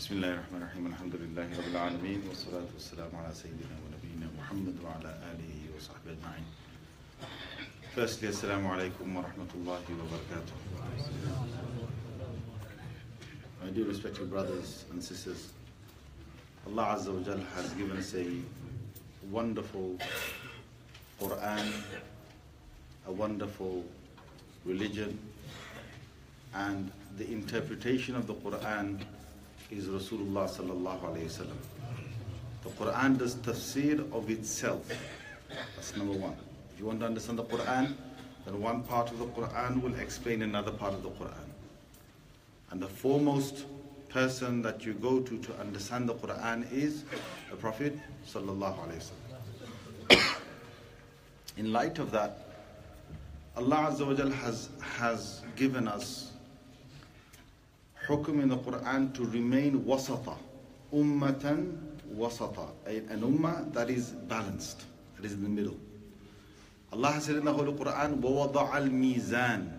بسم الله الرحمن الرحيم الحمد لله رب العالمين والصلاة والسلام على سيدنا ونبينا محمد وعلى آله وصحبه أجمعين. Firstly, Assalamu alaikum wa rahmatullahi wa barakatuh. My dear respected brothers and sisters, Allah Azza wa Jal has given us a wonderful Quran, a wonderful religion, and the interpretation of the Quran is Rasulullah sallallahu alayhi wasallam. The Quran does tafsir of itself. That's number one. If you want to understand the Quran, then one part of the Quran will explain another part of the Quran. And the foremost person that you go to understand the Quran is the Prophet sallallahu alayhi wasallam. In light of that, Allah Azza wa Jal has given us hukum in the Quran to remain wasata, ummatan wasata, an ummah that is balanced, that is in the middle. Allah has said in the Holy Quran, وَوَضَعَ الْمِيزَانِ,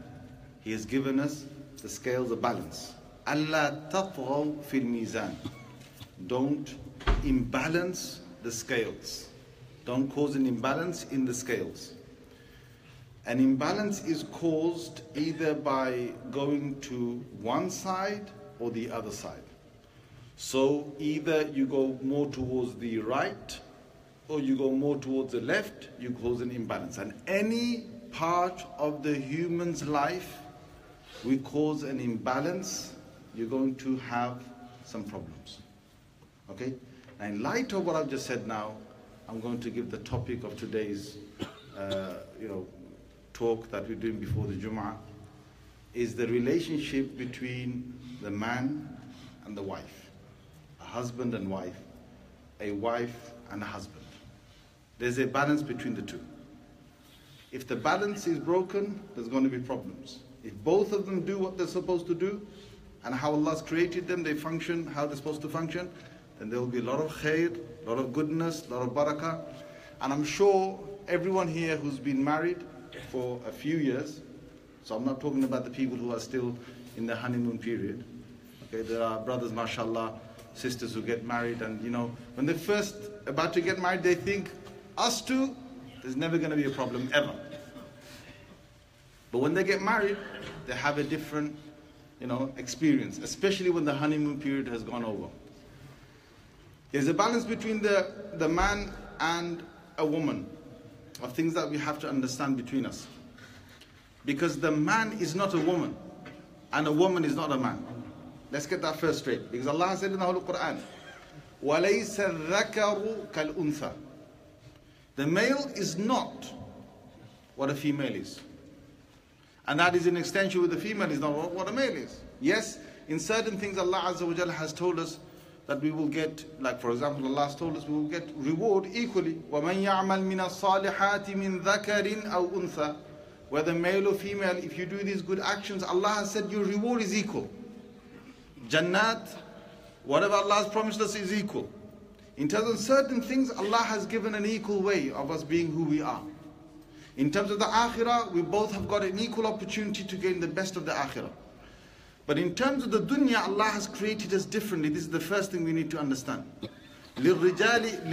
He has given us the scales of balance. أَلَّا تَطْغَوْا فِي الْمِيزَانِ, don't imbalance the scales. Don't cause an imbalance in the scales. An imbalance is caused either by going to one side or the other side. So either you go more towards the right or you go more towards the left, you cause an imbalance. And any part of the human's life we cause an imbalance, you're going to have some problems. Okay? Now in light of what I've just said now, I'm going to give the topic of today's talk that we're doing before the Jum'ah, is the relationship between the man and the wife, a husband and wife, a wife and a husband. There's a balance between the two. If the balance is broken, there's going to be problems. If both of them do what they're supposed to do and how Allah's created them, they function how they're supposed to function, then there will be a lot of khair, a lot of goodness, a lot of barakah. And I'm sure everyone here who's been married for a few years, so I'm not talking about the people who are still in the honeymoon period. Okay, there are brothers, mashallah, sisters who get married, and when they're first about to get married, they think, us two, there's never going to be a problem ever. But when they get married, they have a different, experience, especially when the honeymoon period has gone over. There's a balance between the man and a woman, of things that we have to understand between us. Because the man is not a woman, and a woman is not a man. Let's get that first straight. Because Allah said in the Holy Quran, وَلَيْسَ الذَّكَرُ كَالْأُنثَى, the male is not what a female is. And that is in extension with the female is not what a male is. Yes, in certain things Allah Azza wa Jalla has told us that we will get, like for example, Allah has told us we will get reward equally. وَمَنْ يَعْمَلْ مِنَ الصَّالِحَاتِ مِنْ ذَكَرٍ أَوْ أُنْثَى, whether male or female, if you do these good actions, Allah has said your reward is equal. Jannat, whatever Allah has promised us is equal. In terms of certain things, Allah has given an equal way of us being who we are. In terms of the akhirah, we both have got an equal opportunity to gain the best of the akhirah. But in terms of the dunya, Allah has created us differently. This is the first thing we need to understand. لِلرِّجَالِ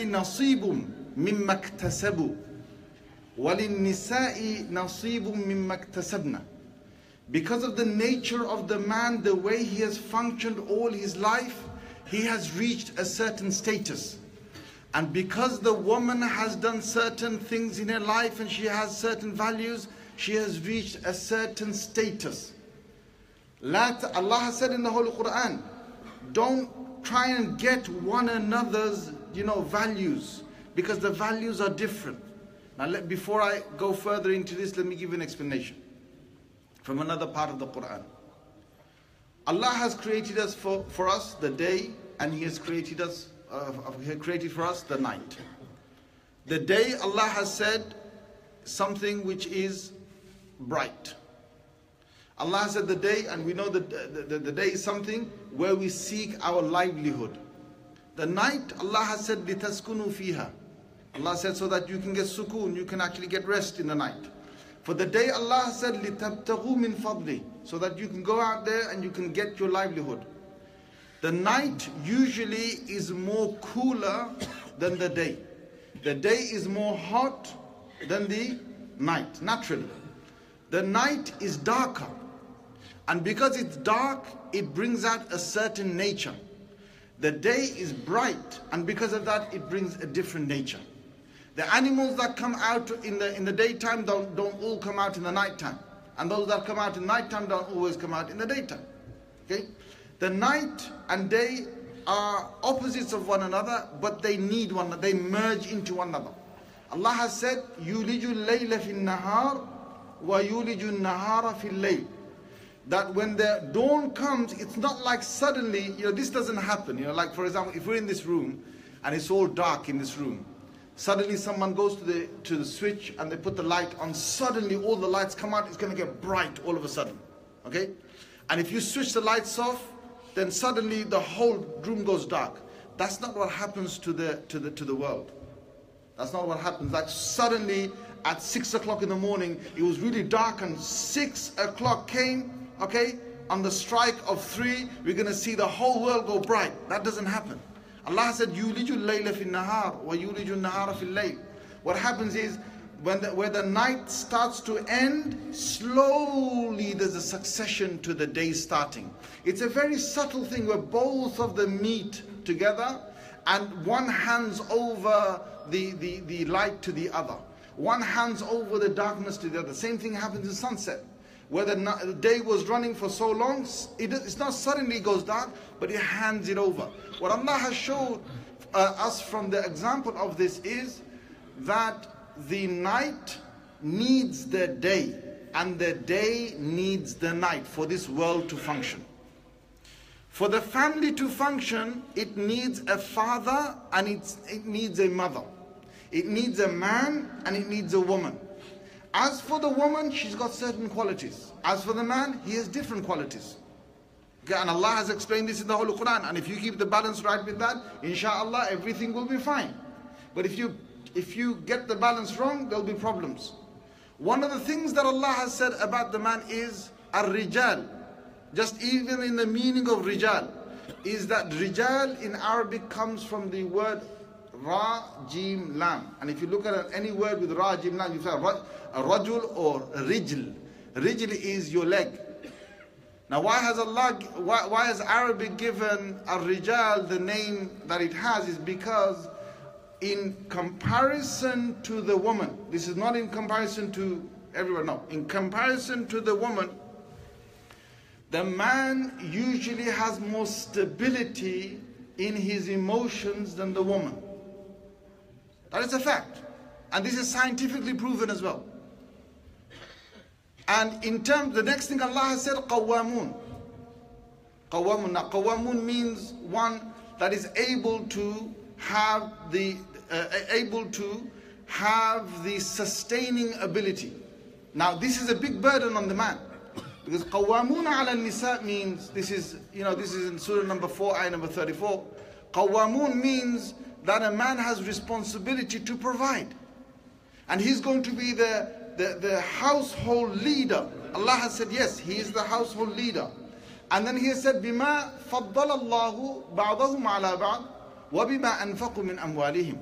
نَصِيبٌ مِمَّا اكْتَسَبُوا وَلِلنِّسَاءِ نَصِيبٌ مِمَّا اكْتَسَبْنَا. Because of the nature of the man, the way he has functioned all his life, he has reached a certain status. And because the woman has done certain things in her life and she has certain values, she has reached a certain status. Allah has said in the Holy Quran, don't try and get one another's values, because the values are different. Now before I go further into this, let me give you an explanation from another part of the Quran. Allah has created us for us the day, and He has created us created for us the night. The day, Allah has said something which is bright. Allah said the day, and we know that the day is something where we seek our livelihood. The night, Allah has said, لِتَسْكُنُوا فِيهَا. Allah said so that you can get sukoon, you can actually get rest in the night. For the day, Allah has said, لِتَبْتَغُوا مِنْ فَضْلِهِ, so that you can go out there and you can get your livelihood. The night usually is more cooler than the day. The day is more hot than the night, naturally. The night is darker. And because it's dark, it brings out a certain nature. The day is bright, and because of that, it brings a different nature. The animals that come out in the daytime don't all come out in the nighttime. And those that come out in nighttime don't always come out in the daytime. Okay? The night and day are opposites of one another, but they need one another. They merge into one another. Allah has said, يُولِجُ اللَّيْلَ فِي النَّهَارِ وَيُولِجُ النَّهَارَ فِي اللَّيْلِ. That when the dawn comes, it's not like suddenly, this doesn't happen. Like for example, if we're in this room and it's all dark in this room, suddenly someone goes to the switch and they put the light on, suddenly all the lights come out, it's going to get bright all of a sudden. Okay? And if you switch the lights off, then suddenly the whole room goes dark. That's not what happens to the world. That's not what happens. Like suddenly at 6 o'clock in the morning, it was really dark and 6 o'clock came. Okay, on the strike of 3, we're going to see the whole world go bright. That doesn't happen. Allah said, يُولِجُ اللَّيْلَ فِي النَّهَارِ وَيُولِجُ النَّهَارَ فِي اللَّيْلِ. What happens is, where the night starts to end, slowly there's a succession to the day starting. It's a very subtle thing where both of them meet together and one hands over the light to the other. One hands over the darkness to the other. Same thing happens in sunset. Where the day was running for so long, it's not suddenly goes dark, but it hands it over. What Allah has showed us from the example of this is that the night needs the day, and the day needs the night for this world to function. For the family to function, it needs a father and it needs a mother. It needs a man and it needs a woman. As for the woman, she's got certain qualities. As for the man, he has different qualities. Okay, and Allah has explained this in the Holy Quran. And if you keep the balance right with that, inshallah, everything will be fine. But if you get the balance wrong, there'll be problems. One of the things that Allah has said about the man is ar-rijal. Just even in the meaning of rijal, is that rijal in Arabic comes from the word Ra, Jim, Lam. And if you look at any word with Ra, Jim, Lam, you say a rajul or rijl. Rijl is your leg. Now why has Arabic given ar-rijal the name that it has is because in comparison to the woman, this is not in comparison to everyone, no. In comparison to the woman, the man usually has more stability in his emotions than the woman. That is a fact. And this is scientifically proven as well. And in terms, the next thing Allah has said, qawwamun. Qawwamun. Now, qawwamun means one that is able to have the sustaining ability. Now, this is a big burden on the man. Because qawwamun ala nisa means, this is in surah number 4, ayah number 34. Qawwamun means that a man has responsibility to provide. And he's going to be the household leader. Allah has said, yes, he is the household leader. And then he has said, بِمَا فَضَّلَ اللَّهُ بَعْضَهُمْ عَلَى بَعْضٍ وَبِمَا أَنفَقُوا مِنْ أَمْوَالِهِمْ.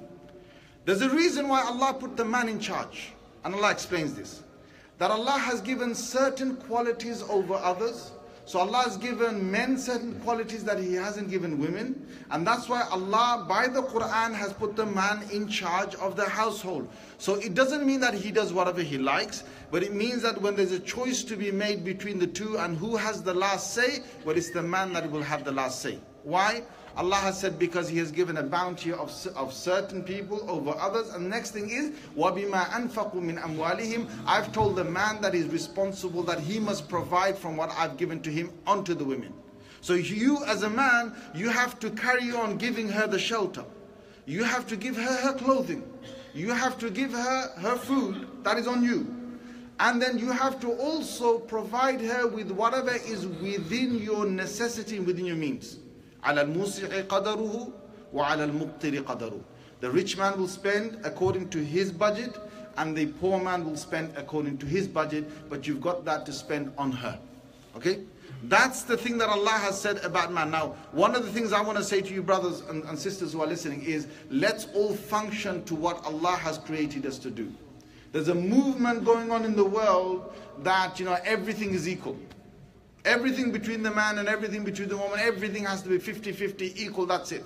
There's a reason why Allah put the man in charge. And Allah explains this. That Allah has given certain qualities over others. So Allah has given men certain qualities that He hasn't given women. And that's why Allah, by the Quran, has put the man in charge of the household. So it doesn't mean that he does whatever he likes, but it means that when there's a choice to be made between the two and who has the last say, well, it's the man that will have the last say. Why? Allah has said because He has given a bounty of certain people over others. And the next thing is, وَبِمَا أَنفَقُوا مِنْ أَمْوَالِهِمْ. I've told the man that is responsible that he must provide from what I've given to him onto the women. So you as a man, you have to carry on giving her the shelter. You have to give her her clothing. You have to give her her food. That is on you. And then you have to also provide her with whatever is within your necessity, within your means. على الموسع قدره وعلى المقتر قدره. The rich man will spend according to his budget, and the poor man will spend according to his budget, but you've got that to spend on her. Okay? That's the thing that Allah has said about man. Now, one of the things I want to say to you brothers and sisters who are listening is, let's all function to what Allah has created us to do. There's a movement going on in the world that, everything is equal. Everything between the man and everything between the woman, everything has to be 50-50 equal, that's it.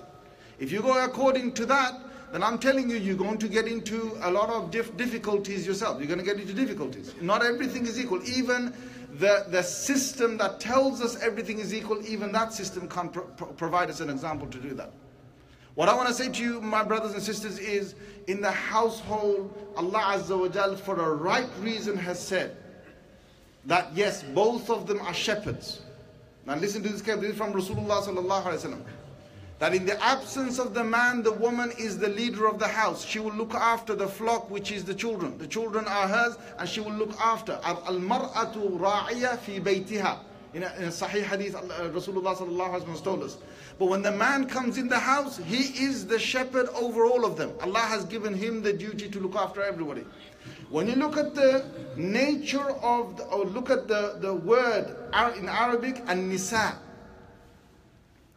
If you go according to that, then I'm telling you, you're going to get into a lot of difficulties yourself. You're going to get into difficulties. Not everything is equal. Even the system that tells us everything is equal, even that system can't provide us an example to do that. What I want to say to you, my brothers and sisters, is in the household, Allah Azza wa Jal, for a right reason, has said that yes, both of them are shepherds. Now listen to this carefully. This is from Rasulullah sallallahu alaihi wasallam. That in the absence of the man, the woman is the leader of the house. She will look after the flock, which is the children. The children are hers, and she will look after. Al-mar'atu ra'iya fi baytiha. In a Sahih hadith, Rasulullah sallallahu alaihi wasallam told us. But when the man comes in the house, he is the shepherd over all of them. Allah has given him the duty to look after everybody. When you look at the nature of, or look at the word in Arabic, an-nisa,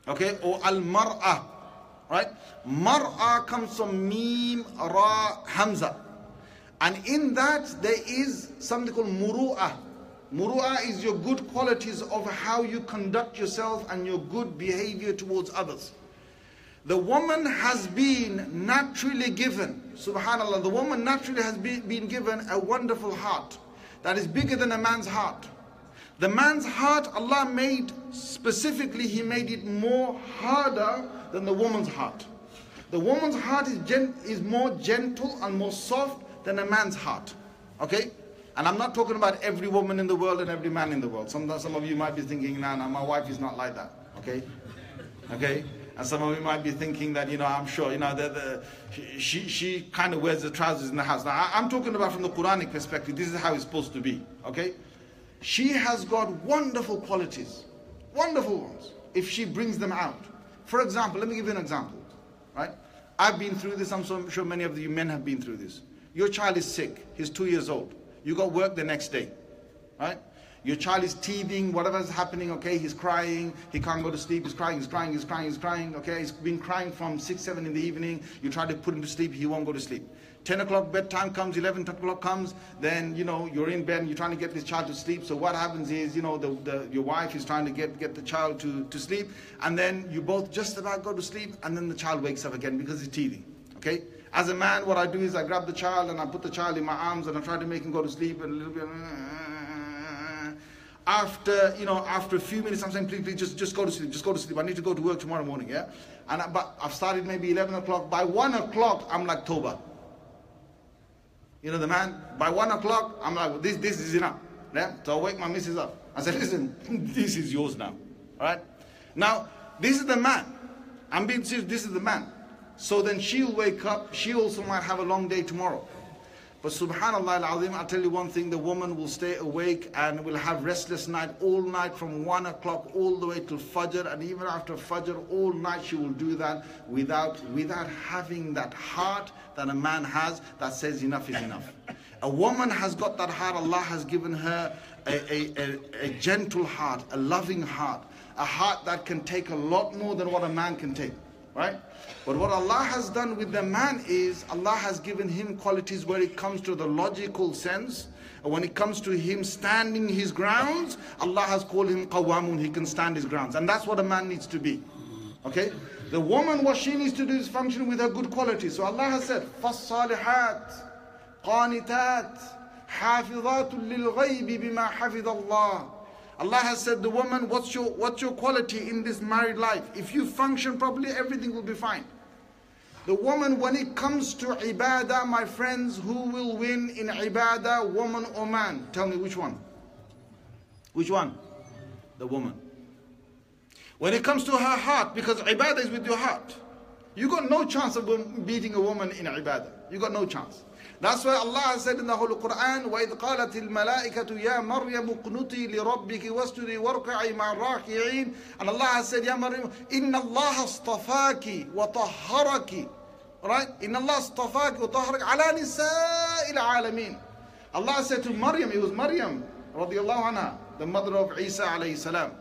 okay, or al-mar'ah, right? Mar'ah comes from mim, ra, hamza. And in that there is something called muru'ah. Muru'ah is your good qualities of how you conduct yourself and your good behavior towards others. The woman has been naturally given, subhanallah, the woman naturally has been given a wonderful heart that is bigger than a man's heart. The man's heart, Allah made specifically, He made it more harder than the woman's heart. The woman's heart is more gentle and more soft than a man's heart. Okay? And I'm not talking about every woman in the world and every man in the world. Some of you might be thinking, nah, my wife is not like that. Okay? Okay? And some of you might be thinking that, I'm sure, she kind of wears the trousers in the house. Now, I'm talking about from the Quranic perspective. This is how it's supposed to be. Okay? She has got wonderful qualities. Wonderful ones. If she brings them out. For example, let me give you an example. Right? I've been through this. I'm sure many of you men have been through this. Your child is sick. He's 2 years old. You got work the next day. Right? Your child is teething, whatever is happening, okay, he's crying, he can't go to sleep, he's crying, okay, he's been crying from 6, 7 in the evening, you try to put him to sleep, he won't go to sleep. 10 o'clock bedtime comes, 11 o'clock comes, then, you're in bed and you're trying to get this child to sleep, so what happens is, your wife is trying to get the child to sleep, and then you both just about go to sleep, and then the child wakes up again because he's teething, okay? As a man, what I do is I grab the child and I put the child in my arms and I try to make him go to sleep, and a little bit... After a few minutes, I'm saying, please, just go to sleep. Just go to sleep. I need to go to work tomorrow morning, yeah? But I've started maybe 11 o'clock. By 1 o'clock, I'm like, Toba. The man, by 1 o'clock, I'm like, this is enough. Yeah? So I wake my missus up. I said, listen, this is yours now. All right? Now, this is the man. I'm being serious, this is the man. So then she'll wake up. She also might have a long day tomorrow. But subhanallah al-azim, I'll tell you one thing, the woman will stay awake and will have restless night all night from 1 o'clock all the way till Fajr, and even after Fajr all night she will do that without having that heart that a man has that says enough is enough. A woman has got that heart. Allah has given her a gentle heart, a loving heart, a heart that can take a lot more than what a man can take. Right? But what Allah has done with the man is, Allah has given him qualities where it comes to the logical sense. And when it comes to him standing his grounds, Allah has called him qawamun, he can stand his grounds. And that's what a man needs to be. Okay? The woman, what she needs to do is function with her good qualities. So Allah has said, فَالصَّالِحَاتِ قَانِتَاتِ حَافِظَاتٌ لِلْغَيْبِ بِمَا حَفِظَ اللَّهِ. Allah has said, the woman, what's your quality in this married life? If you function properly, everything will be fine. The woman, when it comes to ibadah, my friends, who will win in ibadah, woman or man? Tell me which one? Which one? The woman. When it comes to her heart, because ibadah is with your heart, you got no chance of beating a woman in ibadah. You got no chance. That's why Allah has said in the Holy Quran, وَإِذْ قَالَتِ الْمَلَائِكَةُ يَا مَرْيَمُ اقْنُتِي لِرَبِّكِ وَاسْجُدِي وَارْكَعِي مَعَ الرَّاكِعِينَ. And Allah has said, يَا مَرْيَمُ إِنَّ اللَّهَ اصْطَفَاكِ وَطَهَّرَكِ. Right? إِنَّ اللَّهَ اصْطَفَاكِ وَطَهَّرَكِ عَلَى نِسَاءِ الْعَالَمِينَ. Allah said to Maryam, it was Maryam radiallahu anha, the mother of Isa alayhi salam.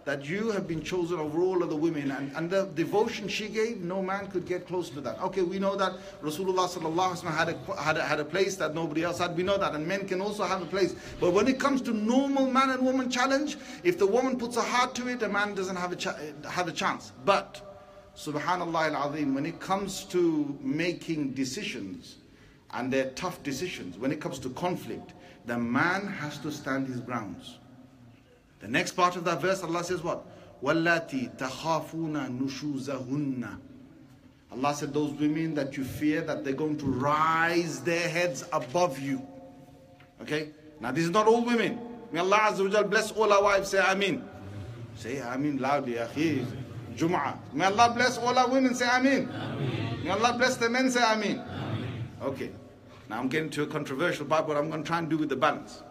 that you have been chosen over all other women, and the devotion she gave, no man could get close to that. Okay, we know that Rasulullah sallallahu alaihi wasallam had a place that nobody else had. We know that, and men can also have a place. But when it comes to normal man and woman challenge, if the woman puts a heart to it, a man doesn't have a chance. But subhanallah al-azim, when it comes to making decisions, and they're tough decisions, when it comes to conflict, the man has to stand his grounds. The next part of that verse, Allah says what? وَاللَّاتِي تَخَافُونَ نُشُوزَهُنَّ. Allah said those women that you fear that they're going to rise their heads above you. Okay? Now this is not all women. May Allah Azza wa Jal bless all our wives. Say Ameen. Say Ameen loudly, akhi. Jum'ah. May Allah bless all our women. Say Ameen. May Allah bless the men. Say Ameen. Okay. Now I'm getting to a controversial part, but I'm going to try and do with the balance.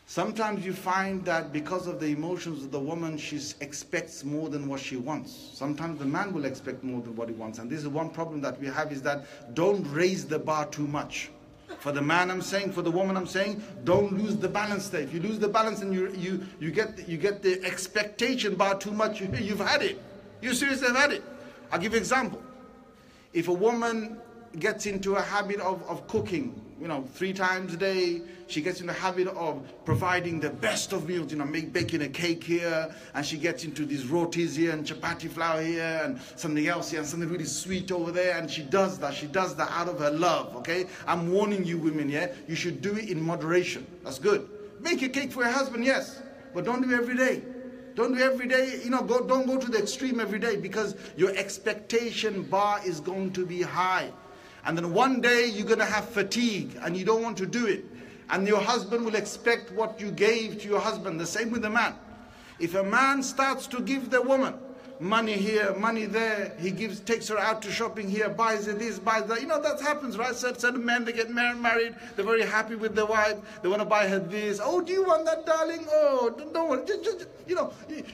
Sometimes you find that because of the emotions of the woman, she expects more than what she wants. Sometimes the man will expect more than what he wants. And this is one problem that we have, is that don't raise the bar too much. For the man I'm saying, for the woman I'm saying, don't lose the balance there. If you lose the balance and you get the expectation bar too much, you've had it. You seriously have had it. I'll give you an example. If a woman gets into a habit of cooking, 3 times a day, she gets in the habit of providing the best of meals, baking a cake here, and she gets into these rotis here, and chapati flour here, and something else here, and something really sweet over there, and she does that out of her love, okay? I'm warning you women, yeah? You should do it in moderation. That's good. Make a cake for your husband, yes, but don't do it every day. Don't do it every day, don't go to the extreme every day, because your expectation bar is going to be high. And then one day you're going to have fatigue and you don't want to do it. And your husband will expect what you gave to your husband. The same with the man. If a man starts to give the woman money here, money there, he takes her out to shopping here, buys her this, buys that. That happens, right? Certain men, they get married, they're very happy with their wife, they want to buy her this. Oh, do you want that, darling? Oh, don't worry. Just,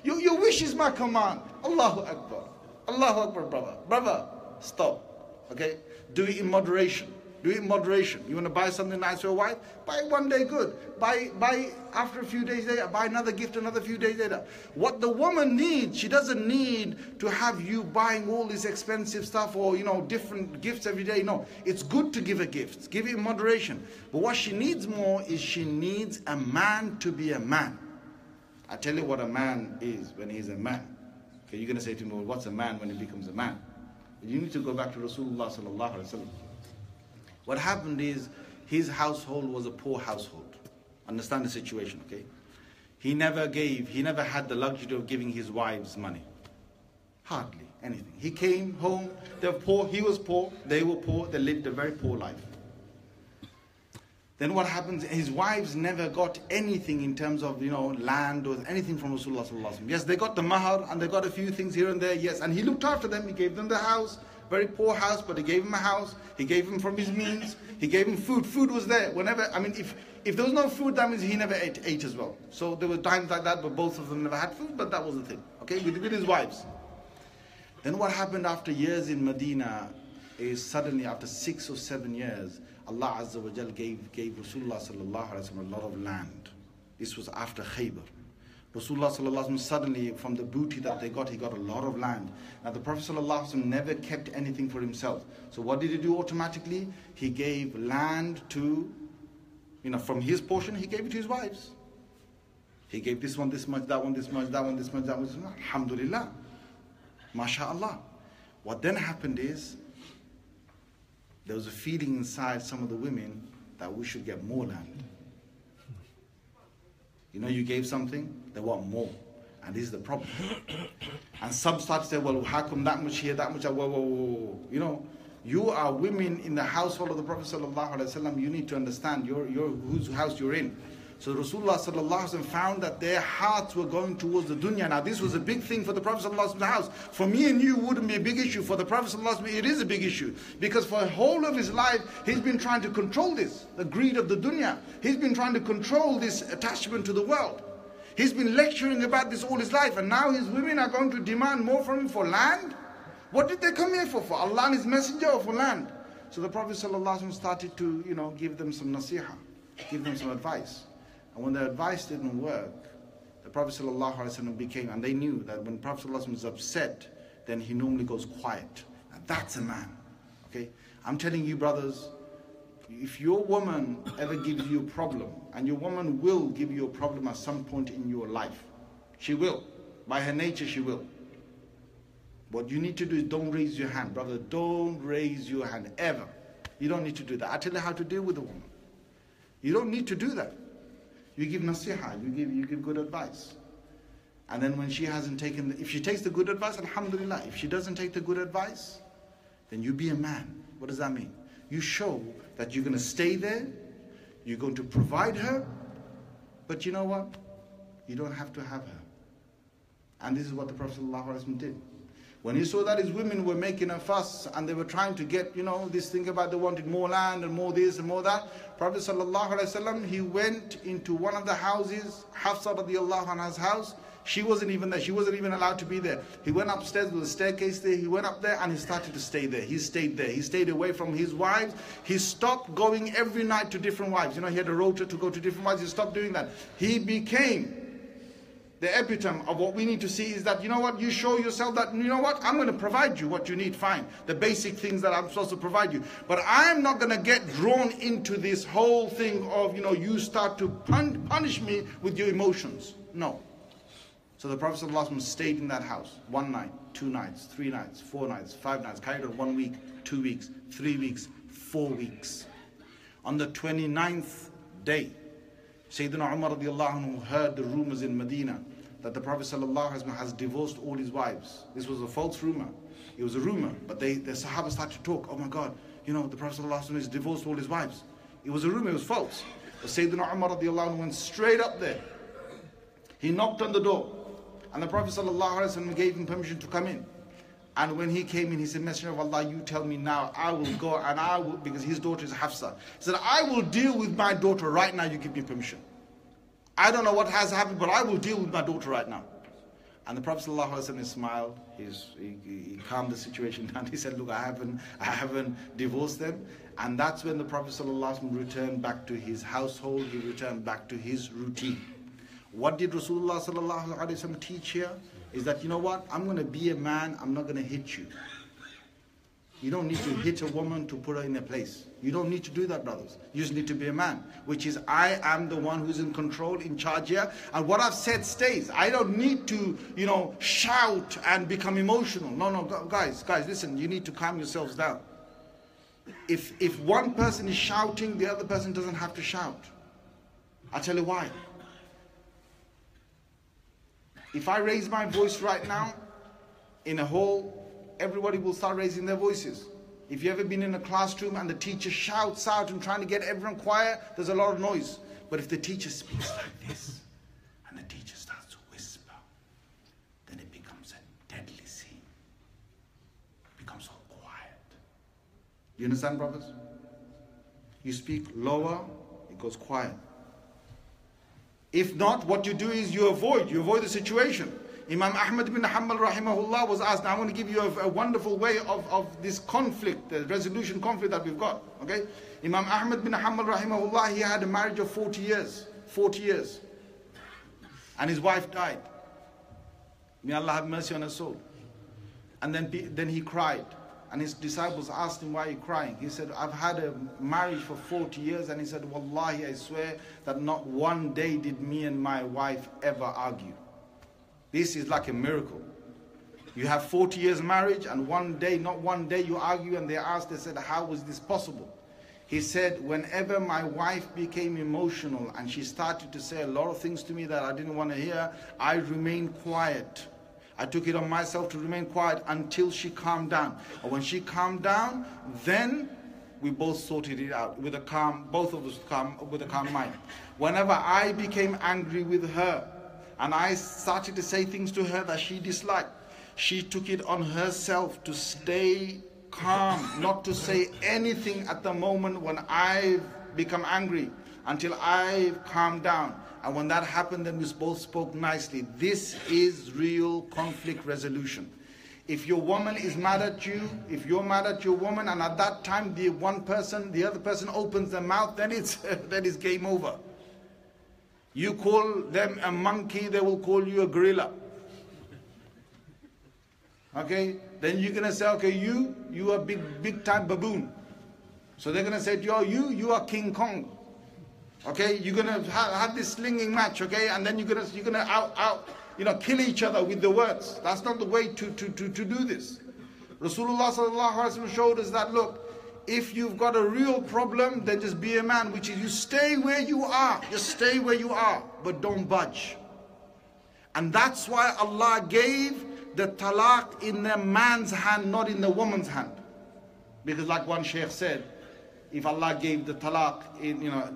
your wish is my command. Allahu Akbar. Allahu Akbar, brother. Stop. Okay? Do it in moderation. Do it in moderation. You want to buy something nice for your wife? Buy one day good. Buy after a few days later. Buy another gift another few days later. What the woman needs, she doesn't need to have you buying all this expensive stuff or, different gifts every day. No, it's good to give her gifts. Give it in moderation. But what she needs more is she needs a man to be a man. I tell you what a man is when he's a man. Okay, you're going to say to me, well, what's a man when he becomes a man? You need to go back to Rasulullah sallallahu alaihi wasallam. What happened is his household was a poor household. Understand the situation, okay? He never had the luxury of giving his wives money. Hardly anything. He came home, they were poor, he was poor, they were poor, they lived a very poor life. Then what happens, his wives never got anything in terms of, land or anything from Rasulullah sallallahu alaihi wasallam. Yes, they got the mahar and they got a few things here and there, yes. And he looked after them, he gave them the house, very poor house, but he gave him a house, he gave him from his means, he gave him food. Food was there. If there was no food, that means he never ate as well. So there were times like that, but both of them never had food, but that was the thing, okay, with his wives. Then what happened after years in Medina is suddenly after 6 or 7 years, Allah Azza wa Jal gave Rasulullah sallallahu alaihi wasallam a lot of land. This was after Khaybar. Rasulullah sallallahu alaihi wasallam suddenly, from the booty that he got a lot of land. Now the Prophet sallallahu alaihi wasallam never kept anything for himself. So what did he do automatically? He gave land to, from his portion, he gave it to his wives. He gave this one this much, that one this much, that one this much, that one this much. Alhamdulillah. MashaAllah. What then happened is, there was a feeling inside some of the women that we should get more land. You gave something, they want more. And this is the problem. And some start to say, well, how come that much here, that much? Whoa. You are women in the household of the Prophet sallallahu alaihi wasallam. You need to understand whose house you're in. So Rasulullah sallallahu alaihi wasallam found that their hearts were going towards the dunya. Now this was a big thing for the Prophet sallallahu alaihi wasallam's house. For me and you, it wouldn't be a big issue. For the Prophet sallallahu alaihi wasallam, it is a big issue. Because for the whole of his life, he's been trying to control this, the greed of the dunya. He's been trying to control this attachment to the world. He's been lecturing about this all his life. And now his women are going to demand more from him for land? What did they come here for? For Allah and his messenger or for land? So the Prophet sallallahu alaihi wasallam started to, give them some nasihah, give them some advice. And when the advice didn't work, the the Prophet ﷺ became, and they knew that when Prophet ﷺ is upset, then he normally goes quiet. Now that's a man. Okay? I'm telling you, brothers, if your woman ever gives you a problem, and your woman will give you a problem at some point in your life, she will. By her nature, she will. What you need to do is don't raise your hand, brother. Don't raise your hand, ever. You don't need to do that. I tell you how to deal with a woman. You don't need to do that. You give nasiha, you give good advice. And then when she hasn't taken, if she takes the good advice, alhamdulillah. If she doesn't take the good advice, then you be a man. What does that mean? You show that you're going to stay there, you're going to provide her, but you know what? You don't have to have her. And this is what the Prophet ﷺ did. When he saw that his women were making a fuss and they were trying to get, this thing about they wanted more land and more this and more that, Prophet ﷺ, he went into one of the houses, Hafsa radiallahu anha's house. She wasn't even there. She wasn't even allowed to be there. He went upstairs with a staircase there. He went up there and he started to stay there. He stayed there. He stayed away from his wives. He stopped going every night to different wives. He had a rota to go to different wives. He stopped doing that. He became the epitome of what we need to see is that, you show yourself that, I'm going to provide you what you need, fine. The basic things that I'm supposed to provide you. But I'm not going to get drawn into this whole thing of, you start to punish me with your emotions. No. So the Prophet ﷺ stayed in that house 1 night, 2 nights, 3 nights, 4 nights, 5 nights, carried on 1 week, 2 weeks, 3 weeks, 4 weeks. On the 29th day, Sayyidina Umar radiallahu anhu heard the rumors in Medina that the Prophet ﷺ has divorced all his wives. This was a false rumor. It was a rumor, but the Sahaba started to talk. Oh my God, the Prophet ﷺ has divorced all his wives. It was a rumor, it was false. But Sayyidina Umar radiallahu anhu went straight up there. He knocked on the door. And the Prophet ﷺ gave him permission to come in. And when he came in, he said, Messenger of Allah, you tell me now, I will go and I will, because his daughter is Hafsa. He said, I will deal with my daughter right now, you give me permission. I don't know what has happened, but I will deal with my daughter right now. And the Prophet ﷺ smiled, he calmed the situation down. He said, look, I haven't divorced them. And that's when the Prophet ﷺ returned back to his household, he returned back to his routine. What did Rasulullah ﷺ teach here? Is that, I'm going to be a man, I'm not going to hit you. You don't need to hit a woman to put her in a place. You don't need to do that, brothers. You just need to be a man. Which is, I am the one who's in control, in charge here. And what I've said stays. I don't need to, shout and become emotional. No, guys, listen, you need to calm yourselves down. If one person is shouting, the other person doesn't have to shout. I'll tell you why. If I raise my voice right now, in a hall, everybody will start raising their voices. If you've ever been in a classroom and the teacher shouts out and trying to get everyone quiet, there's a lot of noise. But if the teacher speaks like this, and the teacher starts to whisper, then it becomes a deadly scene. It becomes so quiet. You understand, brothers? You speak lower, it goes quiet. If not, what you do is you avoid the situation. Imam Ahmad bin Hanbal rahimahullah was asked, now I'm going to give you a wonderful way of this conflict, the resolution conflict that we've got. Okay? Imam Ahmad bin Hanbal rahimahullah, he had a marriage of 40 years. 40 years. And his wife died. May Allah have mercy on her soul. And then he cried. And his disciples asked him, why are you crying? He said, I've had a marriage for 40 years. And he said, Wallahi, I swear that not one day did me and my wife ever argue. This is like a miracle. You have 40 years marriage and not one day you argue. And they said, how was this possible? He said, whenever my wife became emotional and she started to say a lot of things to me that I didn't want to hear, I remained quiet. I took it on myself to remain quiet until she calmed down. And when she calmed down, then we both sorted it out with a calm, both of us with a calm mind. Whenever I became angry with her and I started to say things to her that she disliked, she took it on herself to stay calm, not to say anything at the moment when I've become angry until I've calmed down. And when that happened, then we both spoke nicely. This is real conflict resolution. If your woman is mad at you, if you're mad at your woman, and at that time the other person opens their mouth, then it's game over. You call them a monkey, they will call you a gorilla. Okay? Then you're going to say, okay, you are big time baboon. So they're going to say to you, you are King Kong. Okay? You're going to have this slinging match, okay? And then you're going to kill each other with the words. That's not the way to do this. Rasulullah sallallahu alaihi wasallam showed us that, look, if you've got a real problem, then just be a man, which is you stay where you are. Just stay where you are, but don't budge. And that's why Allah gave the talaq in the man's hand, not in the woman's hand. Because like one sheikh said, if Allah gave the talaq,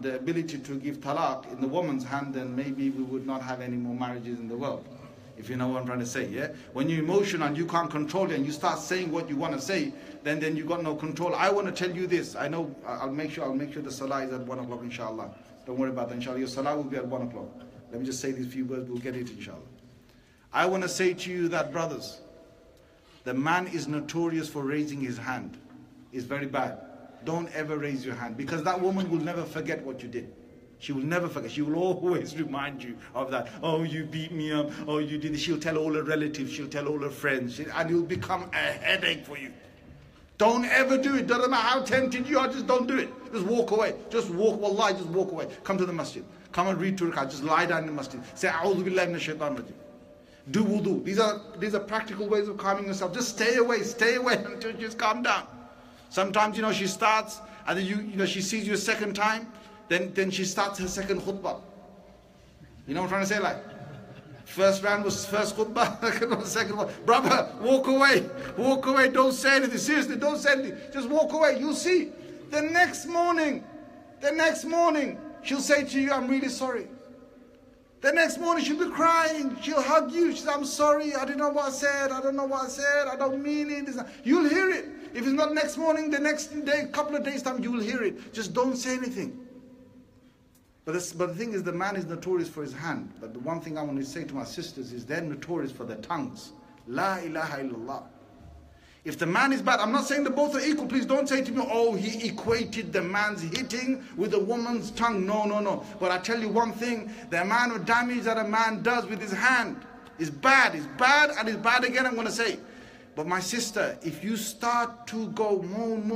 the ability to give talaq in the woman's hand, then maybe we would not have any more marriages in the world. If you know what I'm trying to say, yeah? When you're emotional and you can't control it and you start saying what you want to say, then you got no control. I want to tell you this. I know I'll make sure the salah is at 1 o'clock, inshallah. Don't worry about that, inshallah. Your salah will be at 1 o'clock. Let me just say these few words, we'll get it, inshallah. I want to say to you that, brothers, the man is notorious for raising his hand. It's very bad. Don't ever raise your hand, because that woman will never forget what you did. She will never forget. She will always remind you of that. Oh, you beat me up. Oh, you did this. She'll tell all her relatives. She'll tell all her friends. And it'll become a headache for you. Don't ever do it. Doesn't matter how tempted you are, just don't do it. Just walk away. Just walk, wallahi, just walk away. Come to the masjid. Come and read 2 rak'ah. Just lie down in the masjid. Say, A'udhu billahi minash shaitan rajim. Do wudu. These are practical ways of calming yourself. Just stay away until you just calm down. Sometimes, she starts, and then she sees you a second time. Then she starts her second khutbah. You know what I'm trying to say? Like, first round was first khutbah, second one. Brother, walk away. Walk away. Don't say anything. Seriously, don't say anything. Just walk away. You'll see. The next morning, she'll say to you, I'm really sorry. The next morning, she'll be crying. She'll hug you. She'll say, I'm sorry. I didn't know what I said. I don't know what I said. I don't mean it. You'll hear it. If it's not next morning, the next day, couple of days time, you will hear it. Just don't say anything. But the thing is, the man is notorious for his hand. But the one thing I want to say to my sisters is they're notorious for their tongues. La ilaha illallah. If the man is bad, I'm not saying the both are equal. Please don't say to me, oh, he equated the man's hitting with the woman's tongue. No. But I tell you one thing, the amount of damage that a man does with his hand is bad. It's bad, and it's bad again, I'm going to say. But my sister, if you start to go moan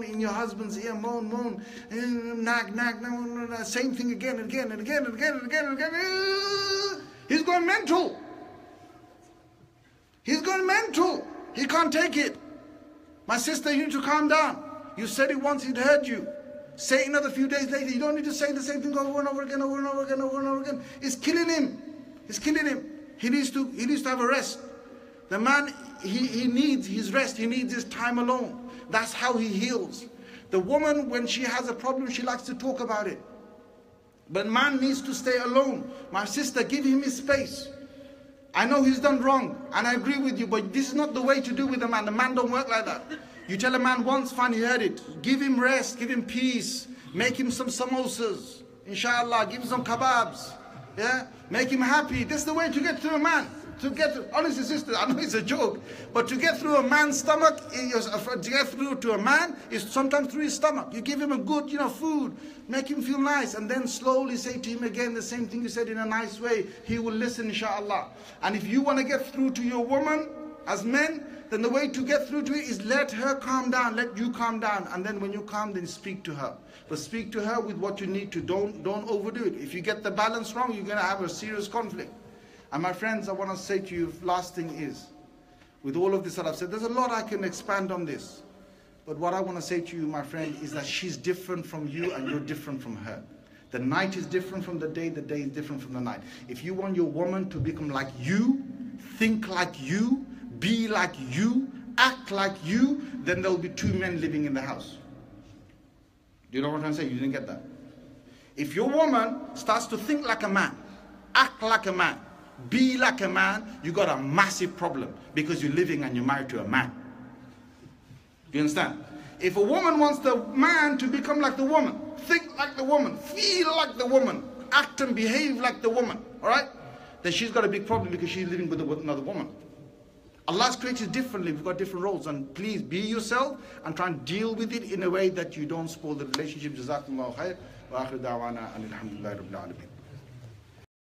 in your husband's ear, moan, nag, same thing again and again, he's going mental. He's going mental. He can't take it. My sister, you need to calm down. You said it once, he'd heard you. Say it another few days later. You don't need to say the same thing over and over again. It's killing him. It's killing him. He needs to have a rest. The man, he needs his rest. He needs his time alone. That's how he heals. The woman, when she has a problem, she likes to talk about it. But man needs to stay alone. My sister, give him his space. I know he's done wrong, and I agree with you, but this is not the way to do with a man. The man don't work like that. You tell a man once, fine, he heard it. Give him rest, give him peace. Make him some samosas. Inshallah, give him some kebabs. Yeah? Make him happy. That's the way to get to a man. Honestly, sister, I know it's a joke, but to get through a man's stomach, to get through to a man is sometimes through his stomach. You give him a good, food, make him feel nice, and then slowly say to him again the same thing you said in a nice way. He will listen, inshallah. And if you want to get through to your woman, as men, then the way to get through to it is let her calm down, let you calm down, and then when you calm, then speak to her. But speak to her with what you need to. Don't overdo it. If you get the balance wrong, you're going to have a serious conflict. And my friends, I want to say to you, last thing is, with all of this that I've said, there's a lot I can expand on this. But what I want to say to you, my friend, is that she's different from you and you're different from her. The night is different from the day is different from the night. If you want your woman to become like you, think like you, be like you, act like you, then there'll be two men living in the house. Do you know what I'm trying to say? You didn't get that. If your woman starts to think like a man, act like a man, be like a man, you got a massive problem, because you're living and you're married to a man. Do you understand? If a woman wants the man to become like the woman, think like the woman, feel like the woman, act and behave like the woman, all right? Then she's got a big problem, because she's living with another woman. Allah's created differently. We've got different roles. And please be yourself and try and deal with it in a way that you don't spoil the relationship. Jazakumullahu khair. Wa akhiru da'wana and alhamdulillahi rabbil alameen.